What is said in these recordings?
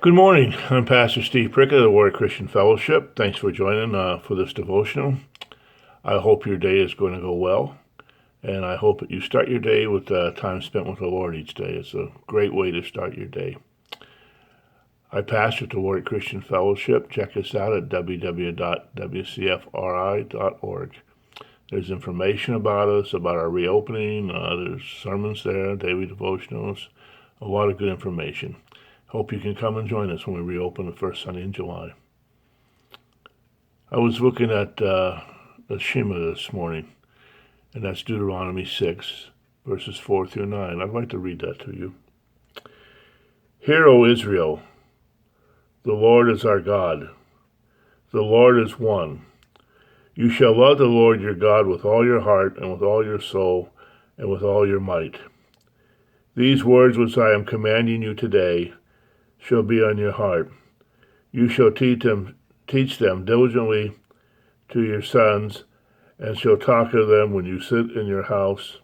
Good morning. I'm Pastor Steve Prickett of the Warrior Christian Fellowship. Thanks for joining for this devotional. I hope your day is going to go well, and I hope that you start your day with time spent with the Lord each day. It's a great way to start your day. I pastor at the Warrior Christian Fellowship. Check us out at www.wcfri.org. There's information about us, about our reopening. There's sermons there, daily devotionals, a lot of good information. Hope you can come and join us when we reopen the first Sunday in July. I was looking at the Shema this morning, and that's Deuteronomy 6, verses 4 through 9. I'd like to read that to you. Hear, O Israel, the Lord is our God. The Lord is one. You shall love the Lord your God with all your heart and with all your soul and with all your might. These words which I am commanding you today shall be on your heart. You shall teach them diligently to your sons, and shall talk of them when you sit in your house,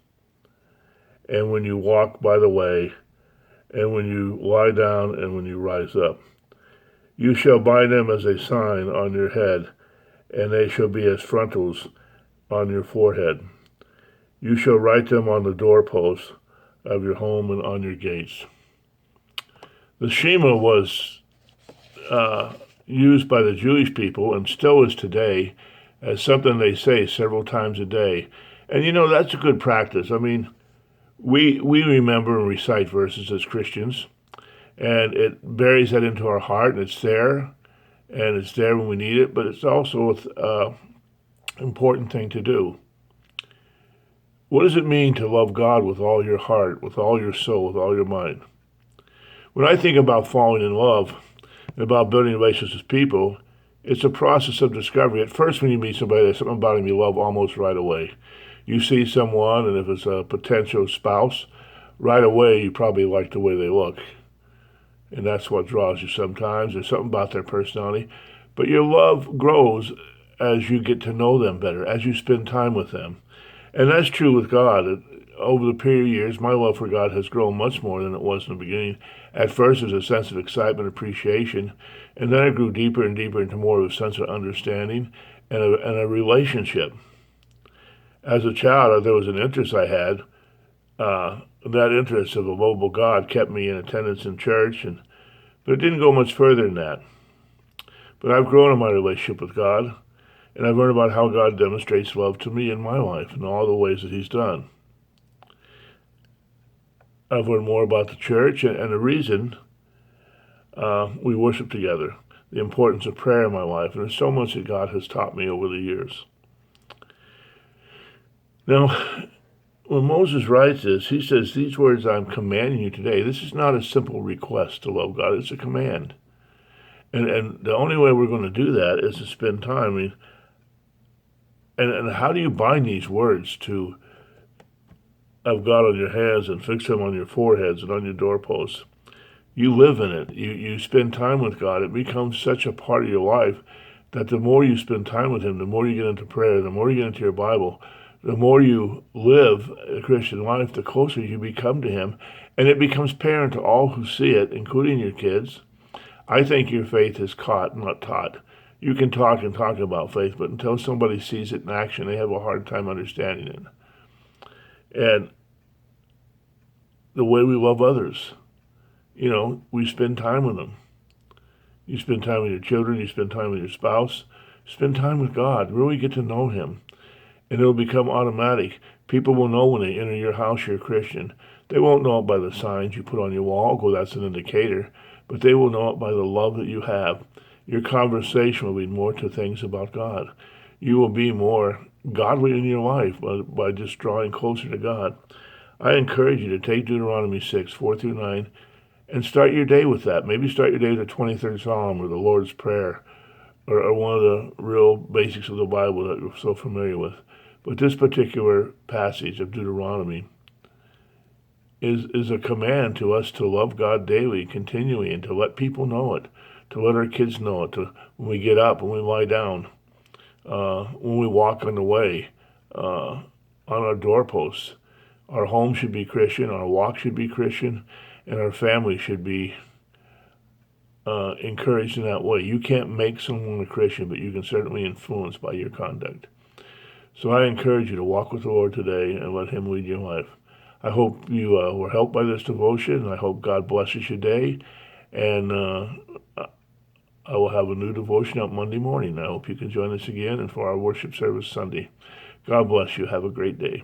and when you walk by the way, and when you lie down, and when you rise up. You shall bind them as a sign on your head, and they shall be as frontals on your forehead. You shall write them on the doorposts of your home and on your gates. The Shema was used by the Jewish people, and still is today, as something they say several times a day. And that's a good practice. I mean, we remember and recite verses as Christians, and it buries that into our heart, and it's there when we need it, but it's also an important thing to do. What does it mean to love God with all your heart, with all your soul, with all your mind? When I think about falling in love and about building relationships with people, it's a process of discovery. At first, when you meet somebody, there's something about them you love almost right away. You see someone, and if it's a potential spouse, right away you probably like the way they look. And that's what draws you sometimes. There's something about their personality. But your love grows as you get to know them better, as you spend time with them. And that's true with God. Over the period of years, my love for God has grown much more than it was in the beginning. At first, it was a sense of excitement, appreciation, and then it grew deeper and deeper into more of a sense of understanding and a relationship. As a child, there was an interest I had. That interest of a lovable God kept me in attendance in church, but it didn't go much further than that. But I've grown in my relationship with God, and I've learned about how God demonstrates love to me in my life and all the ways that He's done. I've learned more about the church and the reason we worship together, the importance of prayer in my life, and there's so much that God has taught me over the years. Now, when Moses writes this, he says, these words I'm commanding you today. This is not a simple request to love God. It's a command. And the only way we're going to do that is to spend time. I mean, and how do you bind these words to of God on your hands and fix them on your foreheads and on your doorposts? You live in it. You spend time with God. It becomes such a part of your life that the more you spend time with Him, the more you get into prayer, the more you get into your Bible, the more you live a Christian life, the closer you become to Him. And it becomes apparent to all who see it, including your kids. I think your faith is caught, not taught. You can talk and talk about faith, but until somebody sees it in action, they have a hard time understanding it. And the way we love others, we spend time with them. You spend time with your children, you spend time with your spouse, spend time with God, really get to know Him. And it'll become automatic. People will know when they enter your house you're a Christian. They won't know it by the signs you put on your wall, that's an indicator, but they will know it by the love that you have. Your conversation will be more to things about God. You will be more godly in your life by just drawing closer to God. I encourage you to take Deuteronomy 6, 4 through 9, and start your day with that. Maybe start your day with the 23rd Psalm or the Lord's Prayer, or one of the real basics of the Bible that you're so familiar with. But this particular passage of Deuteronomy is a command to us to love God daily, continually, and to let people know it, to let our kids know it, when we get up, when we lie down, when we walk on the way, on our doorposts. Our home should be Christian, our walk should be Christian, and our family should be encouraged in that way. You can't make someone a Christian, but you can certainly influence by your conduct. So I encourage you to walk with the Lord today and let Him lead your life. I hope you were helped by this devotion. I hope God blesses your day. And I will have a new devotion up Monday morning. I hope you can join us again and for our worship service Sunday. God bless you. Have a great day.